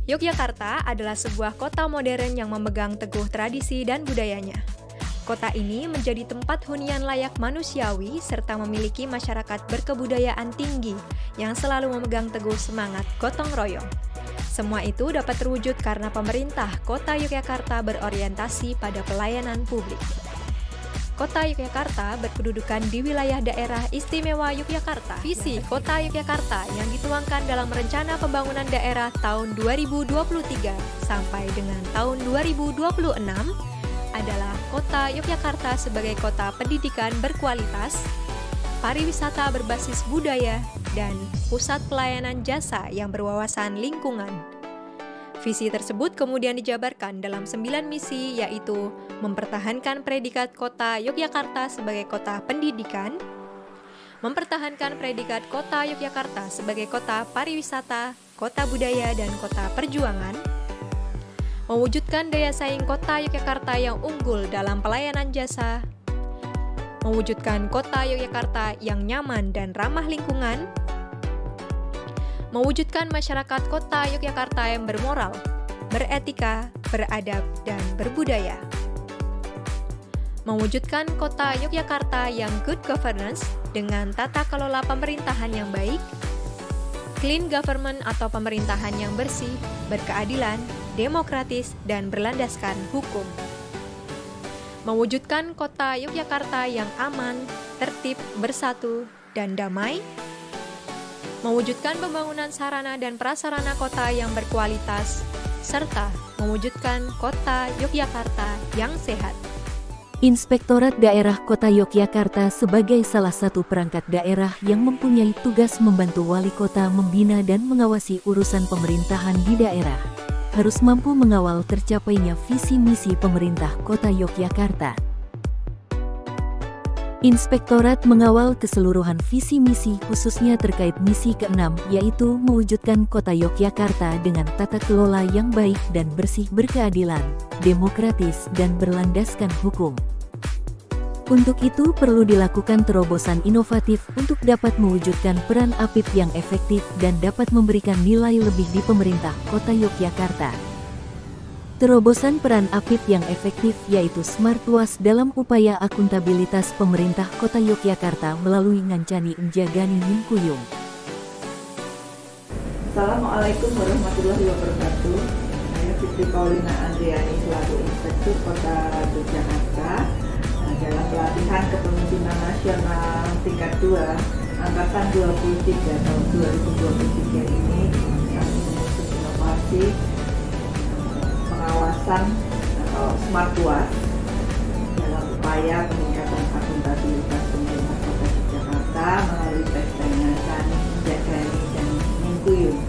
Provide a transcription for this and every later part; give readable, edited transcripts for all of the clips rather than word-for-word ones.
Yogyakarta adalah sebuah kota modern yang memegang teguh tradisi dan budayanya. Kota ini menjadi tempat hunian layak manusiawi serta memiliki masyarakat berkebudayaan tinggi yang selalu memegang teguh semangat gotong royong. Semua itu dapat terwujud karena pemerintah Kota Yogyakarta berorientasi pada pelayanan publik. Kota Yogyakarta berkedudukan di wilayah daerah istimewa Yogyakarta. Visi Kota Yogyakarta yang dituangkan dalam Rencana Pembangunan Daerah tahun 2023 sampai dengan tahun 2026 adalah Kota Yogyakarta sebagai kota pendidikan berkualitas, pariwisata berbasis budaya, dan pusat pelayanan jasa yang berwawasan lingkungan. Visi tersebut kemudian dijabarkan dalam 9 misi, yaitu mempertahankan predikat Kota Yogyakarta sebagai kota pendidikan, mempertahankan predikat Kota Yogyakarta sebagai kota pariwisata, kota budaya, dan kota perjuangan, mewujudkan daya saing Kota Yogyakarta yang unggul dalam pelayanan jasa, mewujudkan Kota Yogyakarta yang nyaman dan ramah lingkungan, mewujudkan masyarakat Kota Yogyakarta yang bermoral, beretika, beradab, dan berbudaya. Mewujudkan Kota Yogyakarta yang good governance dengan tata kelola pemerintahan yang baik, clean government atau pemerintahan yang bersih, berkeadilan, demokratis, dan berlandaskan hukum. Mewujudkan Kota Yogyakarta yang aman, tertib, bersatu, dan damai, mewujudkan pembangunan sarana dan prasarana kota yang berkualitas, serta mewujudkan Kota Yogyakarta yang sehat. Inspektorat Daerah Kota Yogyakarta sebagai salah satu perangkat daerah yang mempunyai tugas membantu wali kota membina dan mengawasi urusan pemerintahan di daerah, harus mampu mengawal tercapainya visi misi pemerintah Kota Yogyakarta. Inspektorat mengawal keseluruhan visi misi khususnya terkait misi ke-6, yaitu mewujudkan Kota Yogyakarta dengan tata kelola yang baik dan bersih, berkeadilan, demokratis, dan berlandaskan hukum. Untuk itu perlu dilakukan terobosan inovatif untuk dapat mewujudkan peran APIP yang efektif dan dapat memberikan nilai lebih di pemerintah Kota Yogyakarta. Terobosan peran APIP yang efektif yaitu Smart Was dalam upaya akuntabilitas pemerintah Kota Yogyakarta melalui Ngancani Njagani Mingkuyung. Assalamualaikum warahmatullahi wabarakatuh. Saya Fitri Paulina Andriani selaku Inspektur Kota Yogyakarta. Dalam pelatihan kepemimpinan nasional tingkat 2 angkatan 23 tahun 2023 ini kami mengusung inovasi pengawasan atau Smart Was dalam upaya peningkatan akuntabilitas pemerintah Kota Yogyakarta melalui tes Ngancani, Njagani, dan Mingkuyung.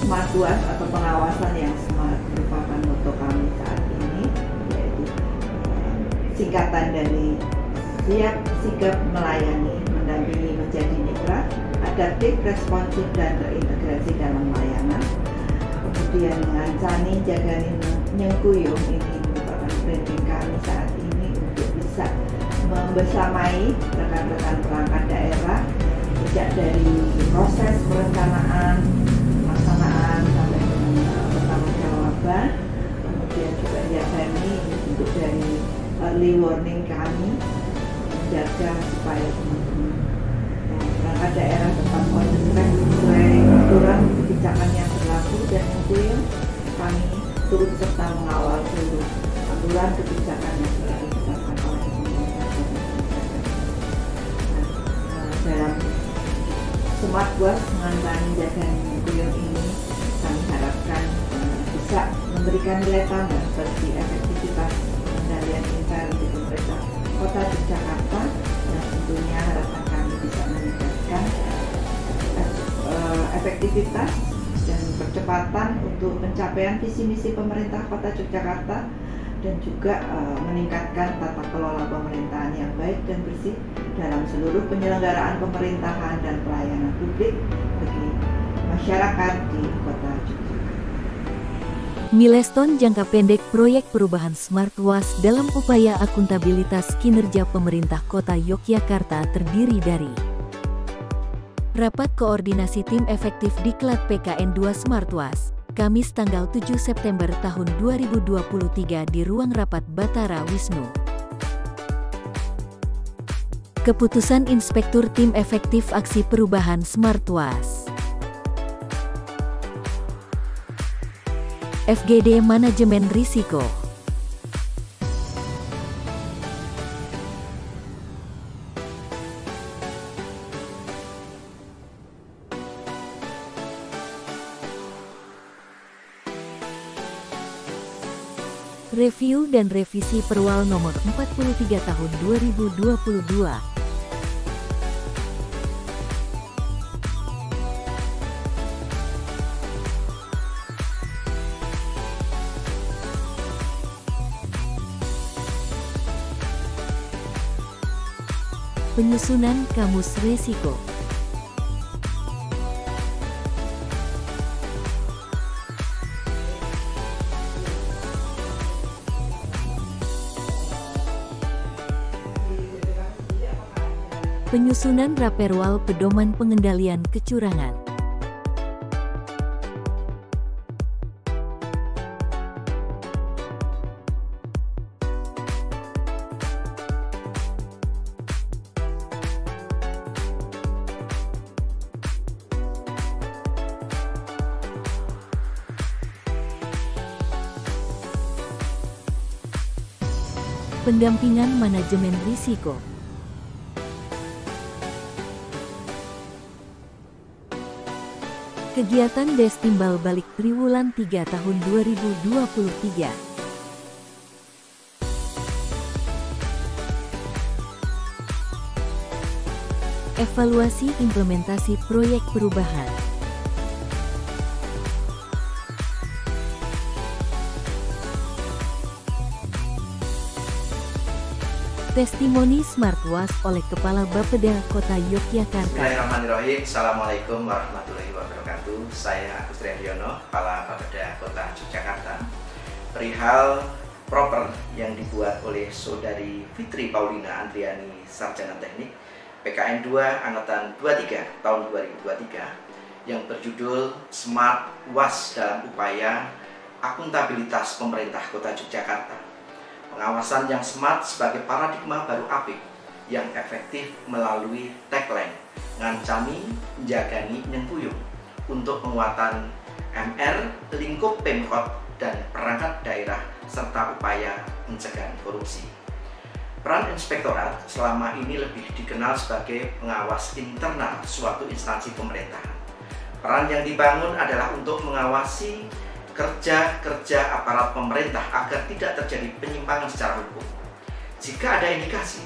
Smart Was atau pengawasan yang smart merupakan moto kami saat ini, yaitu singkatan dari siap, sigap, melayani, mendampingi, menjadi mitra, adaptif, responsif, dan terintegrasi dalam layanan. Kemudian Ngancani, Njagani, Mingkuyung ini merupakan branding kami saat ini untuk bisa membersamai rekan-rekan perangkat daerah sejak dari proses perencanaan, pelaksanaan sampai dengan pertanggungjawaban. Kemudian juga Njagani untuk dari early warning kami menjaga supaya teman-teman perangkat daerah tetap on the track sesuai aturan kebijakan yang berlaku, dan Mingkuyung kami turut serta mengawal seluruh aturan kebijakan yang telah ditetapkan oleh pemerintah. Dalam Smart Was Ngancani, Njagani, Mingkuyung ini kami harapkan bisa memberikan nilai tambah bagi efektivitas pengendalian intern di pemerintah Kota Yogyakarta, dan tentunya harapan kami bisa meningkatkan efektivitas dan percepatan untuk pencapaian visi misi pemerintah Kota Yogyakarta, dan juga meningkatkan tata kelola pemerintahan yang baik dan bersih dalam seluruh penyelenggaraan pemerintahan dan pelayanan publik bagi masyarakat di Kota Yogyakarta. Milestone jangka pendek proyek perubahan Smart Was dalam upaya akuntabilitas kinerja pemerintah Kota Yogyakarta terdiri dari Rapat Koordinasi Tim Efektif Diklat PKN 2 Smart Was, Kamis tanggal 7 September tahun 2023 di Ruang Rapat Batara Wisnu. Keputusan Inspektur Tim Efektif Aksi Perubahan Smartwas. FGD Manajemen Risiko. Review dan revisi Perwal nomor 43 tahun 2022. Penyusunan Kamus Resiko. Penyusunan Raperwal Pedoman Pengendalian Kecurangan. Pendampingan Manajemen Risiko. Kegiatan Des Timbal Balik Triwulan 3 tahun 2023. Evaluasi implementasi proyek perubahan. Testimoni Smartwas oleh Kepala Bapeda Kota Yogyakarta. Bismillahirrahmanirrahim. Assalamualaikum warahmatullahi wabarakatuh. Saya Agus Triandiono, Kepala Bapeda Kota Yogyakarta. Perihal proper yang dibuat oleh Saudari Fitri Paulina Andriani, Sarjana Teknik, PKN 2 Angkatan 23 tahun 2023, yang berjudul Smartwas dalam upaya akuntabilitas pemerintah Kota Yogyakarta. Pengawasan yang smart sebagai paradigma baru apik yang efektif melalui tagline ngancani, njagani, nyengkuyung untuk penguatan MR, lingkup Pemkot dan perangkat daerah serta upaya pencegahan korupsi. Peran Inspektorat selama ini lebih dikenal sebagai pengawas internal suatu instansi pemerintahan. Peran yang dibangun adalah untuk mengawasi kerja aparat pemerintah agar tidak terjadi penyimpangan secara hukum. Jika ada indikasi,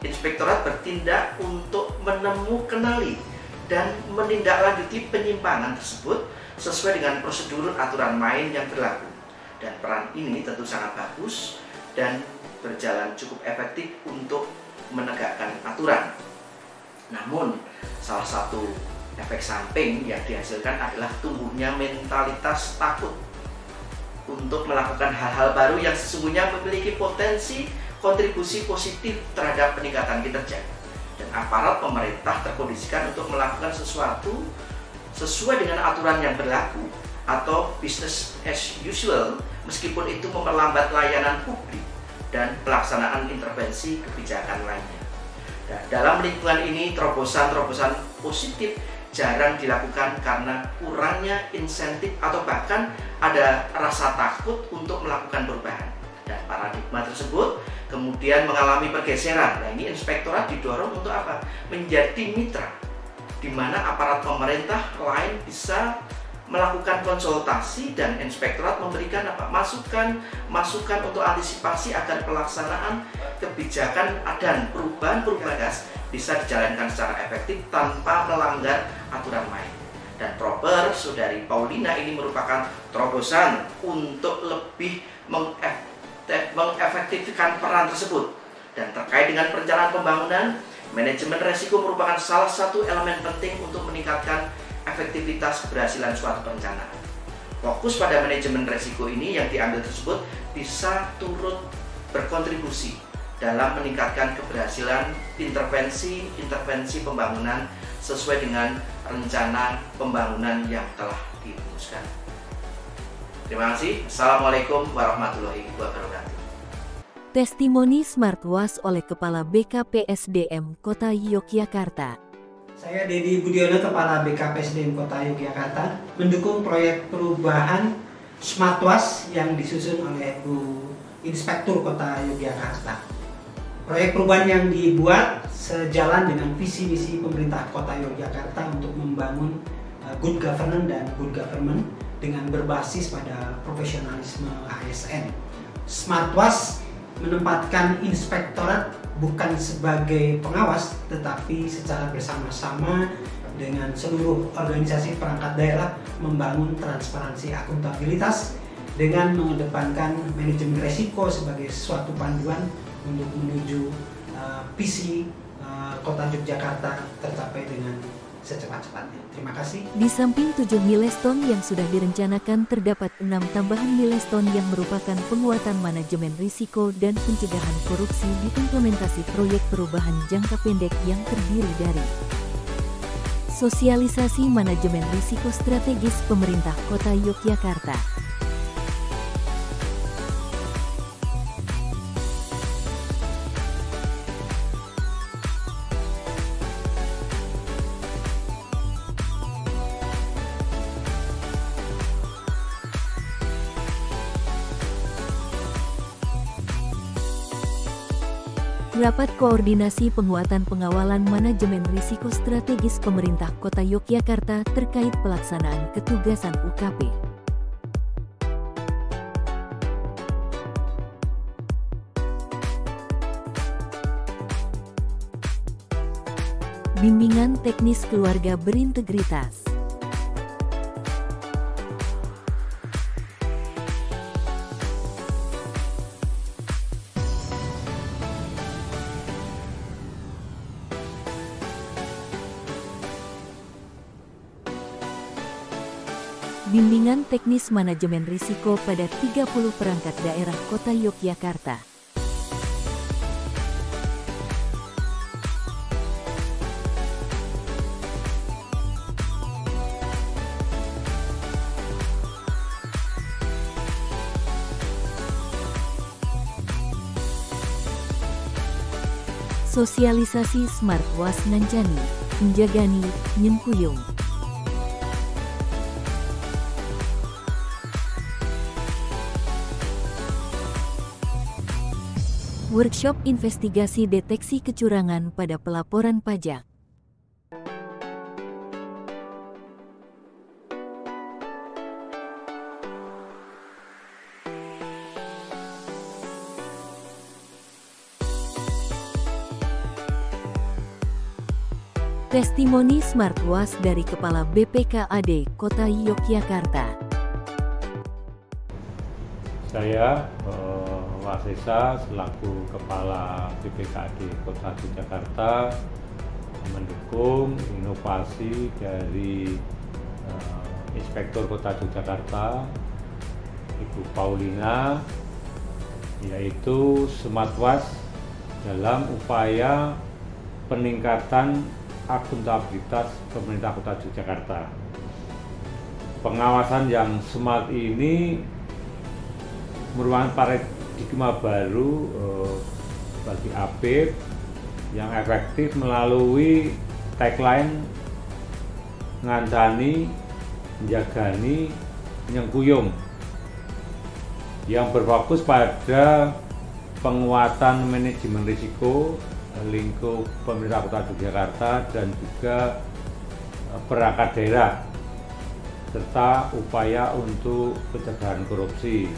Inspektorat bertindak untuk menemukan dan menindaklanjuti penyimpangan tersebut sesuai dengan prosedur aturan main yang berlaku. Dan peran ini tentu sangat bagus dan berjalan cukup efektif untuk menegakkan aturan. Namun, salah satu efek samping yang dihasilkan adalah tumbuhnya mentalitas takut untuk melakukan hal-hal baru yang sesungguhnya memiliki potensi kontribusi positif terhadap peningkatan kinerja. Dan aparat pemerintah terkondisikan untuk melakukan sesuatu sesuai dengan aturan yang berlaku atau business as usual, meskipun itu memperlambat layanan publik dan pelaksanaan intervensi kebijakan lainnya. Dan dalam lingkungan ini, terobosan-terobosan positif jarang dilakukan karena kurangnya insentif atau bahkan ada rasa takut untuk melakukan perubahan. Dan paradigma tersebut kemudian mengalami pergeseran. Nah, ini Inspektorat didorong untuk apa? Menjadi mitra, di mana aparat pemerintah lain bisa melakukan konsultasi dan Inspektorat memberikan apa? Masukan untuk antisipasi agar pelaksanaan kebijakan dan perubahan-perubahan bisa dijalankan secara efektif tanpa melanggar aturan main. Dan proper Saudari Paulina ini merupakan terobosan untuk lebih mengefektifkan peran tersebut. Dan terkait dengan perencanaan pembangunan, manajemen resiko merupakan salah satu elemen penting untuk meningkatkan efektivitas keberhasilan suatu perencanaan. Fokus pada manajemen resiko ini yang diambil tersebut bisa turut berkontribusi dalam meningkatkan keberhasilan intervensi pembangunan sesuai dengan rencana pembangunan yang telah dirumuskan. Terima kasih. Assalamualaikum warahmatullahi wabarakatuh. Testimoni SmartWAS oleh Kepala BKPSDM Kota Yogyakarta. Saya Dedi Budiono, Kepala BKPSDM Kota Yogyakarta, mendukung proyek perubahan SmartWAS yang disusun oleh Bu Inspektur Kota Yogyakarta. Proyek perubahan yang dibuat sejalan dengan visi misi pemerintah Kota Yogyakarta untuk membangun good governance dan good government dengan berbasis pada profesionalisme ASN. SmartWAS menempatkan inspektorat bukan sebagai pengawas, tetapi secara bersama-sama dengan seluruh organisasi perangkat daerah membangun transparansi akuntabilitas dengan mengedepankan manajemen risiko sebagai suatu panduan untuk menuju visi Kota Yogyakarta tercapai dengan secepat-cepatnya. Terima kasih. Di samping 7 milestone yang sudah direncanakan, terdapat 6 tambahan milestone yang merupakan penguatan manajemen risiko dan pencegahan korupsi di implementasi proyek perubahan jangka pendek yang terdiri dari sosialisasi manajemen risiko strategis pemerintah Kota Yogyakarta, rapat koordinasi penguatan pengawalan manajemen risiko strategis pemerintah Kota Yogyakarta terkait pelaksanaan ketugasan UKP. Bimbingan teknis keluarga berintegritas. Bimbingan teknis manajemen risiko pada 30 perangkat daerah Kota Yogyakarta. Sosialisasi SmartWAS Ngancani, Njagani, Nyengkuyung. Workshop investigasi deteksi kecurangan pada pelaporan pajak. Testimoni SmartWAS dari Kepala BPKAD Kota Yogyakarta. Saya Wasesa selaku Kepala BPKAD Kota Yogyakarta mendukung inovasi dari Inspektur Kota Yogyakarta Ibu Paulina, yaitu SmartWAS dalam upaya peningkatan akuntabilitas pemerintah Kota Yogyakarta. Pengawasan yang smart ini merupakan paradigma baru bagi APIP yang efektif melalui tagline Ngancani, Njagani, Nyengkuyung yang berfokus pada penguatan manajemen risiko lingkup pemerintah Kota Yogyakarta dan juga perangkat daerah serta upaya untuk pencegahan korupsi.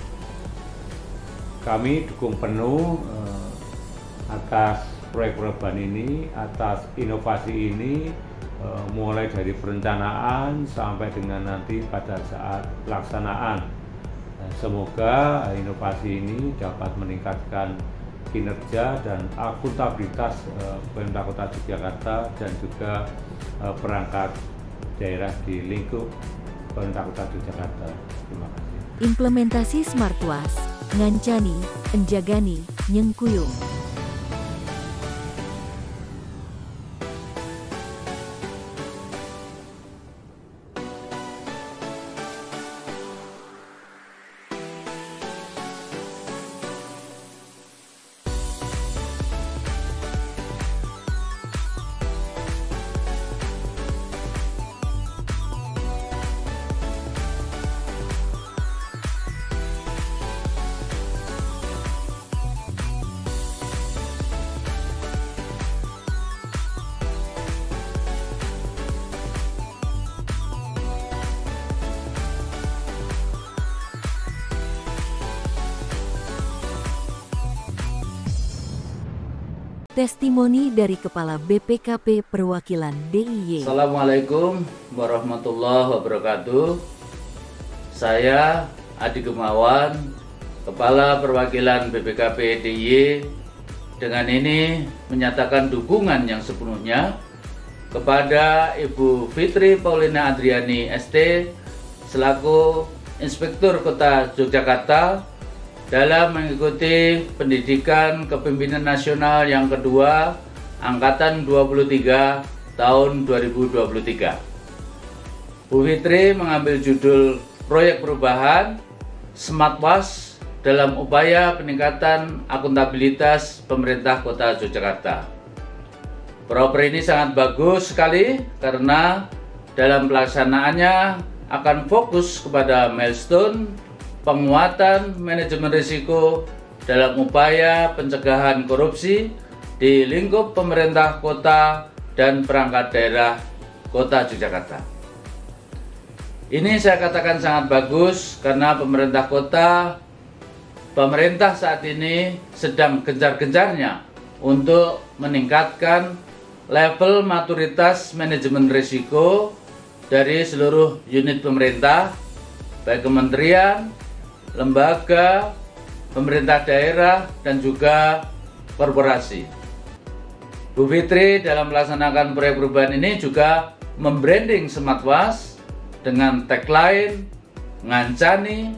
Kami dukung penuh atas proyek perubahan ini, atas inovasi ini, mulai dari perencanaan sampai dengan nanti pada saat pelaksanaan. Semoga inovasi ini dapat meningkatkan kinerja dan akuntabilitas pemerintah Kota Yogyakarta dan juga perangkat daerah di lingkup pemerintah Kota Yogyakarta. Terima kasih. Implementasi SmartWAS, Ngancani, Njagani, Nyengkuyung. Testimoni dari Kepala BPKP Perwakilan DIY. Assalamualaikum warahmatullahi wabarakatuh. Saya Adi Gemawan, Kepala Perwakilan BPKP DIY, dengan ini menyatakan dukungan yang sepenuhnya kepada Ibu Fitri Paulina Andriani ST selaku Inspektur Kota Yogyakarta dalam mengikuti pendidikan kepemimpinan nasional yang kedua angkatan 23 tahun 2023. Bu Fitri mengambil judul proyek perubahan SmartWAS dalam upaya peningkatan akuntabilitas pemerintah Kota Yogyakarta. Proper ini sangat bagus sekali karena dalam pelaksanaannya akan fokus kepada milestone penguatan manajemen risiko dalam upaya pencegahan korupsi di lingkup pemerintah kota dan perangkat daerah Kota Yogyakarta. Ini saya katakan sangat bagus karena pemerintah saat ini sedang gencar-gencarnya untuk meningkatkan level maturitas manajemen risiko dari seluruh unit pemerintah, baik kementerian, lembaga, pemerintah daerah, dan juga korporasi. Bu Fitri dalam melaksanakan proyek perubahan ini juga membranding SmartWAS dengan tagline ngancani,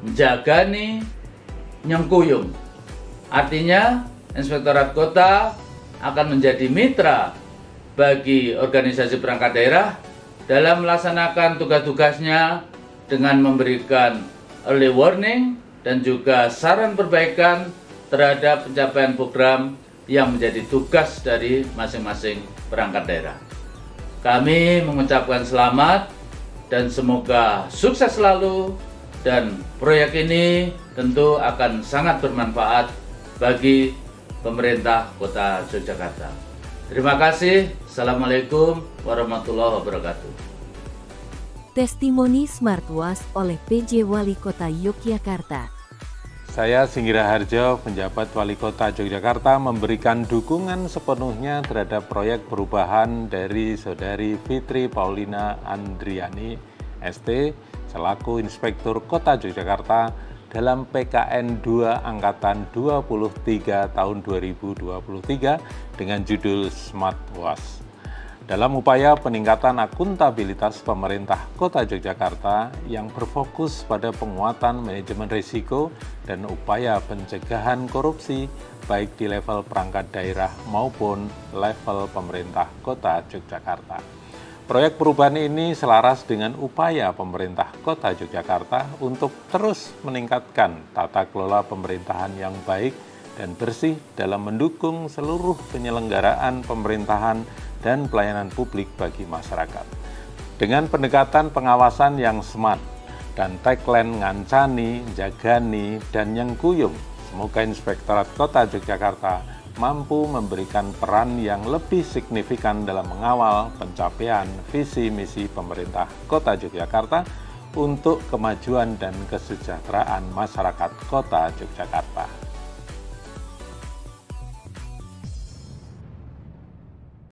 njagani, nyengkuyung. Artinya, Inspektorat Kota akan menjadi mitra bagi organisasi perangkat daerah dalam melaksanakan tugas-tugasnya dengan memberikan early warning dan juga saran perbaikan terhadap pencapaian program yang menjadi tugas dari masing-masing perangkat daerah. Kami mengucapkan selamat dan semoga sukses selalu, dan proyek ini tentu akan sangat bermanfaat bagi pemerintah Kota Yogyakarta. Terima kasih. Assalamualaikum warahmatullahi wabarakatuh. Testimoni SmartWAS oleh PJ Wali Kota Yogyakarta. Saya Singgira Harjo, penjabat Wali Kota Yogyakarta, memberikan dukungan sepenuhnya terhadap proyek perubahan dari Saudari Fitri Paulina Andriani ST selaku Inspektur Kota Yogyakarta dalam PKN 2 Angkatan 23 tahun 2023 dengan judul SmartWAS. Dalam upaya peningkatan akuntabilitas pemerintah Kota Yogyakarta yang berfokus pada penguatan manajemen risiko dan upaya pencegahan korupsi baik di level perangkat daerah maupun level pemerintah Kota Yogyakarta. Proyek perubahan ini selaras dengan upaya pemerintah Kota Yogyakarta untuk terus meningkatkan tata kelola pemerintahan yang baik dan bersih dalam mendukung seluruh penyelenggaraan pemerintahan dan pelayanan publik bagi masyarakat. Dengan pendekatan pengawasan yang smart dan tagline ngancani, jagani, dan nyengkuyung, semoga Inspektorat Kota Yogyakarta mampu memberikan peran yang lebih signifikan dalam mengawal pencapaian visi misi pemerintah Kota Yogyakarta untuk kemajuan dan kesejahteraan masyarakat Kota Yogyakarta.